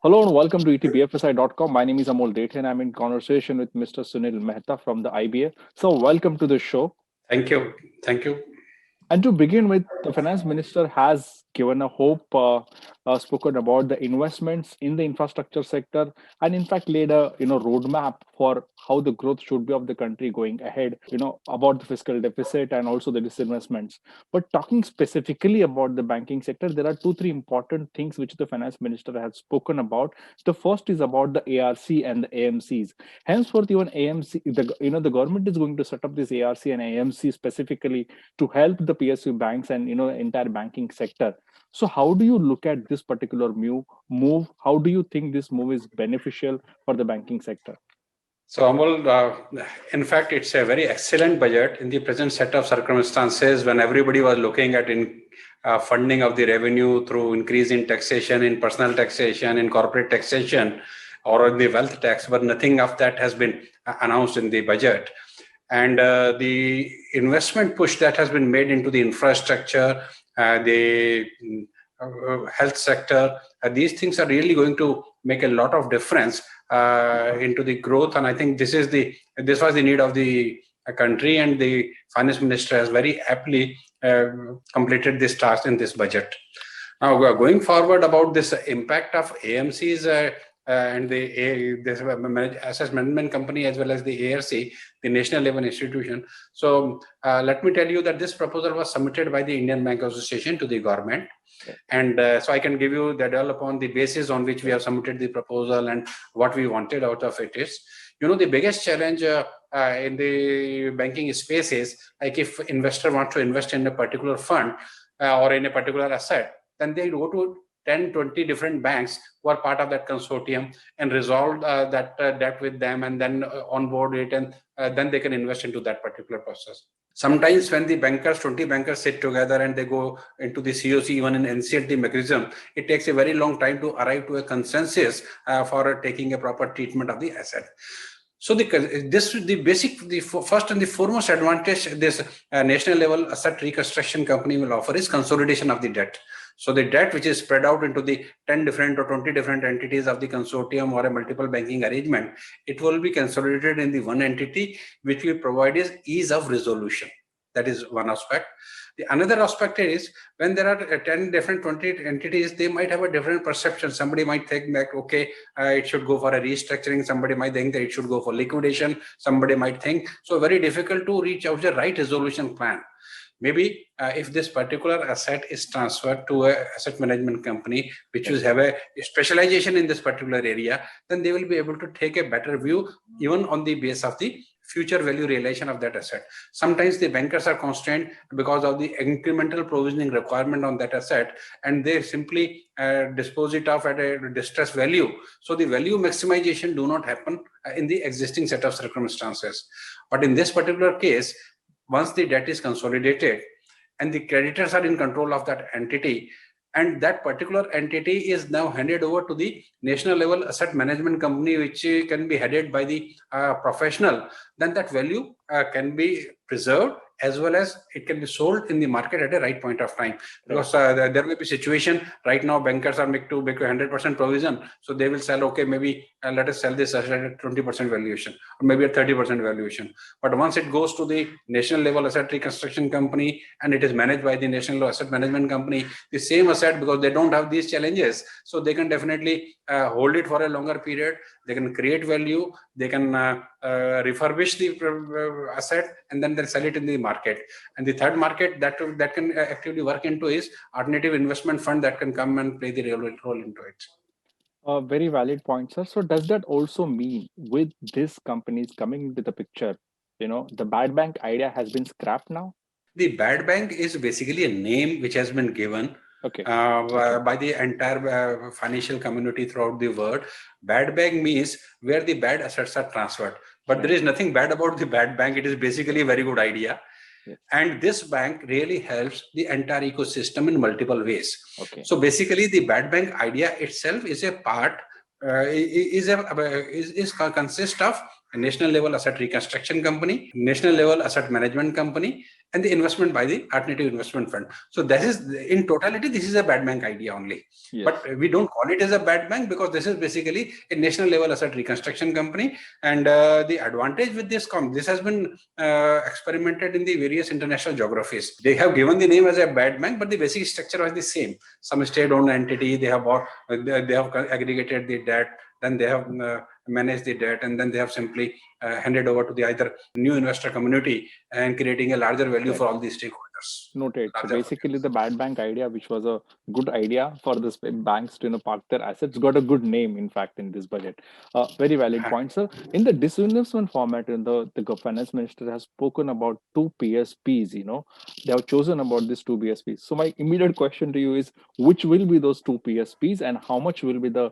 Hello and welcome to etbfsi.com. My name is Amol Date and I'm in conversation with Mr. Sunil Mehta from the IBA. So, welcome to the show. Thank you. Thank you. And to begin with, the finance minister has given a hope, spoken about the investments in the infrastructure sector, and in fact laid a roadmap for how the growth should be of the country going ahead. About the fiscal deficit and also the disinvestments. But talking specifically about the banking sector, there are two, three important things which the finance minister has spoken about. The first is about the ARC and the AMCs. Henceforth, even AMC, the government is going to set up this ARC and AMC specifically to help the PSU banks and entire banking sector. So how do you look at this particular move? How do you think this move is beneficial for the banking sector? So, Amol, in fact, it's a very excellent budget in the present set of circumstances when everybody was looking at funding of the revenue through increase in taxation, in personal taxation, in corporate taxation, or in the wealth tax, but nothing of that has been announced in the budget. And the investment push that has been made into the infrastructure, the health sector, these things are really going to make a lot of difference into the growth. And I think this was the need of the country, and the finance minister has very aptly completed this task in this budget. Now, going forward about this impact of AMCs and this asset management company as well as the ARC, the national level institution. So let me tell you that this proposal was submitted by the Indian Bank Association to the government. And so I can give you the detail upon the basis on which we have submitted the proposal and what we wanted out of it is. The biggest challenge in the banking space is, like, if investor wants to invest in a particular fund or in a particular asset, then they go to 10, 20 different banks who are part of that consortium and resolve that debt with them, and then onboard it, and then they can invest into that particular process. Sometimes when the 20 bankers sit together and they go into the COC, even in NCLT mechanism, it takes a very long time to arrive to a consensus for taking a proper treatment of the asset. So the first and the foremost advantage this national level asset reconstruction company will offer is consolidation of the debt. So the debt which is spread out into the 10 different or 20 different entities of the consortium or a multiple banking arrangement, it will be consolidated in the one entity, which will provide is ease of resolution. That is one aspect. The another aspect is, when there are 10 different 20 entities, they might have a different perception. Somebody might think that, okay, it should go for a restructuring. Somebody might think that it should go for liquidation. Somebody might think, so very difficult to reach out the right resolution plan. Maybe if this particular asset is transferred to an asset management company, which will have a specialization in this particular area, then they will be able to take a better view, even on the base of the future value realization of that asset. Sometimes the bankers are constrained because of the incremental provisioning requirement on that asset, and they simply dispose it off at a distressed value. So the value maximization do not happen in the existing set of circumstances. But in this particular case, once the debt is consolidated and the creditors are in control of that entity, and that particular entity is now handed over to the national level asset management company, which can be headed by the professional, then that value can be preserved, as well as it can be sold in the market at a right point of time. Because there may be situation right now, bankers are make 100% provision, so they will sell, okay, maybe let us sell this asset at 20% valuation or maybe at 30% valuation. But once it goes to the national level asset reconstruction company and it is managed by the national level asset management company, the same asset, because they don't have these challenges, so they can definitely hold it for a longer period. They can create value, they can refurbish the asset, and then they sell it in the market. And the third market that can actively work into is alternative investment fund that can come and play the role into it. A very valid point, sir. So does that also mean, with these companies coming into the picture, the bad bank idea has been scrapped now? The bad bank is basically a name which has been given by the entire financial community throughout the world. Bad bank means where the bad assets are transferred. But there is nothing bad about the bad bank. It is basically a very good idea. Yes. And this bank really helps the entire ecosystem in multiple ways. Okay. So basically, the bad bank idea itself is a part, consists of a national level asset reconstruction company, national level asset management company, and the investment by the alternative investment fund. So this is, in totality, this is a bad bank idea only. Yes. But we don't call it as a bad bank because this is basically a national level asset reconstruction company. And the advantage with this has been experimented in the various international geographies. They have given the name as a bad bank, but the basic structure was the same. Some state-owned entity, they have aggregated the debt, then they have managed the debt, and then they have simply handed over to the either new investor community and creating a larger value for all these stakeholders. Noted. So basically, the bad bank idea, which was a good idea for the banks to park their assets, got a good name, in fact, in this budget. Very valid point, sir. In the disinvestment format, the finance minister has spoken about two PSPs. They have chosen about these two PSPs. So my immediate question to you is, which will be those two PSPs, and how much will be the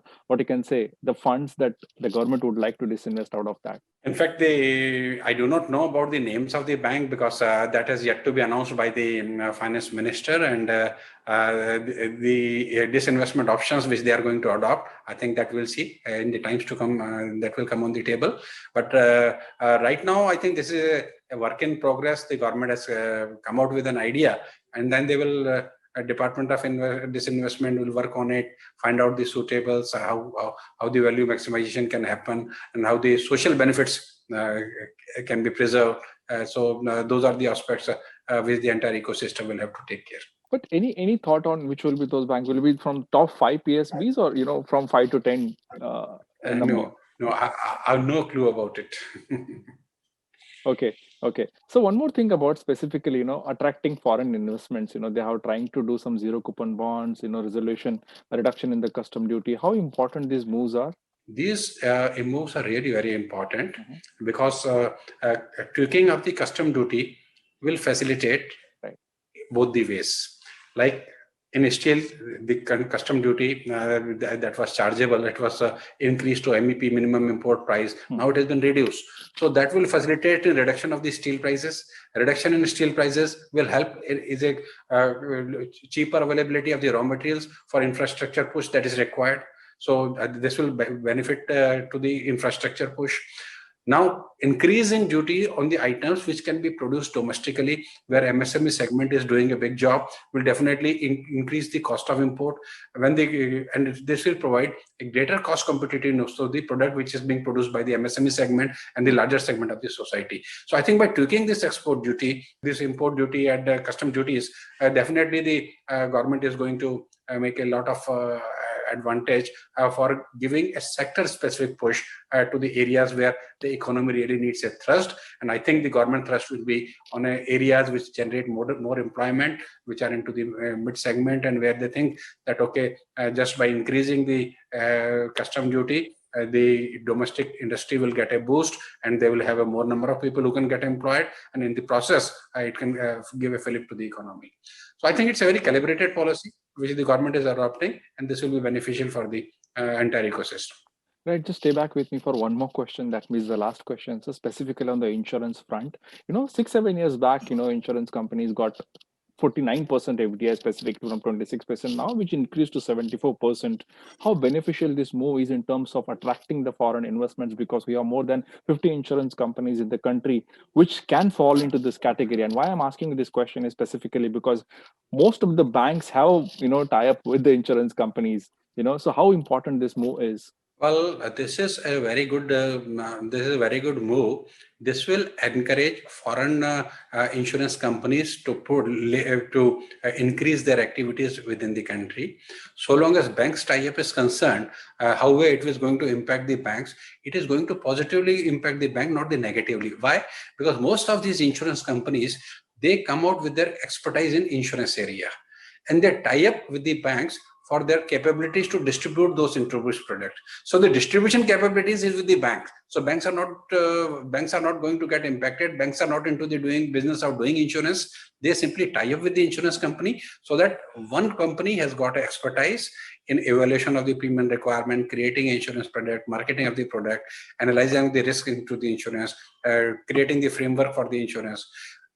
funds that the government would like to disinvest out of that? In fact, I do not know about the names of the bank because that has yet to be announced by the finance minister, and the disinvestment options which they are going to adopt, I think that we'll see in the times to come, that will come on the table. But right now, I think this is a work in progress. The government has come out with an idea, and then they will Department of Disinvestment will work on it, find out the suitables, how the value maximization can happen, and how the social benefits can be preserved. So those are the aspects which the entire ecosystem will have to take care. But any thought on which will be those banks? Will it be from top 5 PSBs, or from 5 to 10? No, I have no clue about it. Okay. So one more thing about specifically, attracting foreign investments. They are trying to do some zero coupon bonds, resolution, reduction in the custom duty. How important these moves are? These moves are really very important because tweaking of the custom duty will facilitate both the ways. Like in steel, the custom duty that was chargeable, it was increased to MEP, minimum import price. Now it has been reduced. So that will facilitate the reduction of the steel prices. Reduction in steel prices will help is a cheaper availability of the raw materials for infrastructure push that is required. So this will benefit to the infrastructure push. Now, increasing duty on the items which can be produced domestically, where MSME segment is doing a big job, will definitely increase the cost of import. And this will provide a greater cost competitiveness to the product which is being produced by the MSME segment and the larger segment of the society. So I think by tweaking this export duty, this import duty and custom duties, definitely the government is going to make a lot of advantage for giving a sector-specific push to the areas where the economy really needs a thrust. And I think the government thrust will be on areas which generate more employment, which are into the mid segment, and where they think that, okay, just by increasing the custom duty, the domestic industry will get a boost, and they will have a more number of people who can get employed, and in the process, it can give a fillip to the economy. So I think it's a very calibrated policy which the government is adopting, and this will be beneficial for the entire ecosystem. Right, just stay back with me for one more question. That means the last question. So specifically on the insurance front, 6-7 years back, insurance companies got 49% FDI specific from 26% now, which increased to 74%. How beneficial this move is in terms of attracting the foreign investments, because we have more than 50 insurance companies in the country which can fall into this category. And why I'm asking this question is specifically because most of the banks have tie up with the insurance companies. So how important this move is? Well, this is a very good move. This will encourage foreign insurance companies to increase their activities within the country. So long as banks tie-up is concerned, however it is going to impact the banks, it is going to positively impact the bank, not the negatively. Why? Because most of these insurance companies, they come out with their expertise in insurance area, and they tie up with the banks for their capabilities to distribute those introduced products. So the distribution capabilities is with the banks. So banks are not going to get impacted. Banks are not into the doing business of doing insurance. They simply tie up with the insurance company, so that one company has got expertise in evaluation of the premium requirement, creating insurance product, marketing of the product, analyzing the risk into the insurance, creating the framework for the insurance.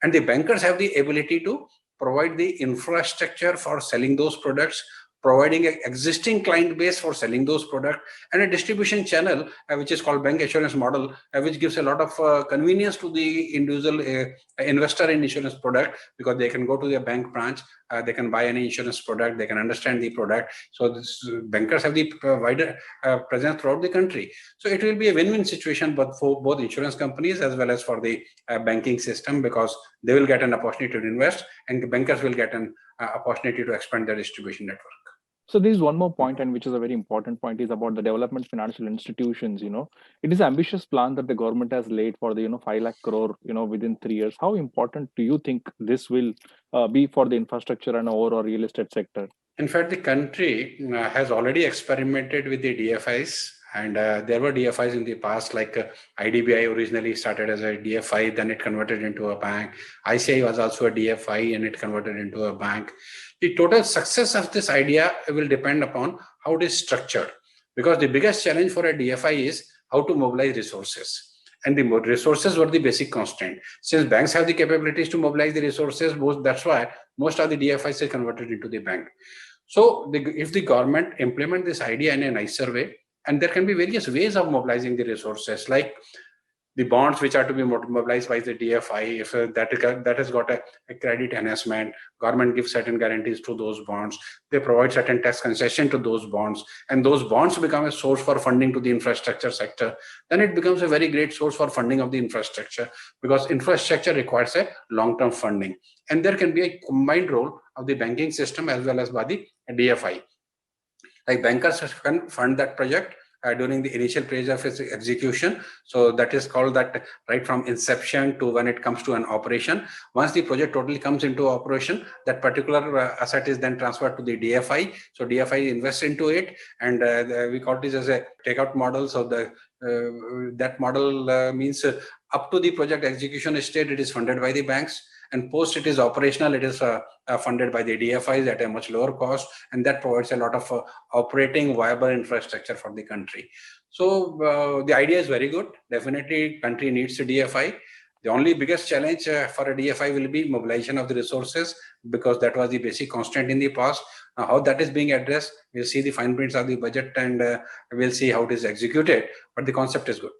And the bankers have the ability to provide the infrastructure for selling those products, providing an existing client base for selling those products, and a distribution channel, which is called bank assurance model, which gives a lot of convenience to the individual investor in insurance product, because they can go to their bank branch, they can buy any insurance product, they can understand the product. So bankers have the wider presence throughout the country. So it will be a win-win situation, but for both insurance companies as well as for the banking system, because they will get an opportunity to invest, and the bankers will get an opportunity to expand their distribution network. So there's one more point, and which is a very important point, is about the development financial institutions. It is an ambitious plan that the government has laid for the 5 lakh crore within 3 years. How important do you think this will be for the infrastructure and overall real estate sector? In fact, the country has already experimented with the DFIs, and there were DFIs in the past, like IDBI originally started as a DFI, then it converted into a bank. ICI was also a DFI and it converted into a bank. The total success of this idea will depend upon how it is structured, because the biggest challenge for a DFI is how to mobilize resources. And the resources were the basic constraint. Since banks have the capabilities to mobilize the resources, that's why most of the DFIs are converted into the bank. So if the government implement this idea in a nicer way, and there can be various ways of mobilizing the resources, like the bonds which are to be mobilized by the DFI, if that has got a credit enhancement, government gives certain guarantees to those bonds, they provide certain tax concession to those bonds, and those bonds become a source for funding to the infrastructure sector, then it becomes a very great source for funding of the infrastructure, because infrastructure requires a long-term funding. And there can be a combined role of the banking system as well as by the DFI. Like bankers can fund that project during the initial phase of its execution. So that is called that right from inception to when it comes to an operation. Once the project totally comes into operation, that particular asset is then transferred to the DFI. So DFI invests into it, and we call this as a takeout model. So that model means up to the project execution state, it is funded by the banks, and post it is operational, it is funded by the DFIs at a much lower cost, and that provides a lot of operating viable infrastructure for the country. So the idea is very good. Definitely country needs a DFI. The only biggest challenge for a DFI will be mobilization of the resources, because that was the basic constraint in the past. How that is being addressed, we'll see the fine prints of the budget, and we'll see how it is executed, but the concept is good.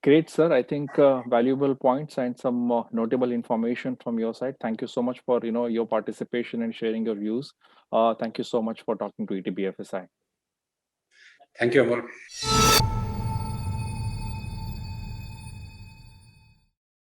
Great, sir. I think valuable points and some notable information from your side. Thank you so much for your participation and sharing your views. Thank you so much for talking to ETBFSI. Thank you, Amol.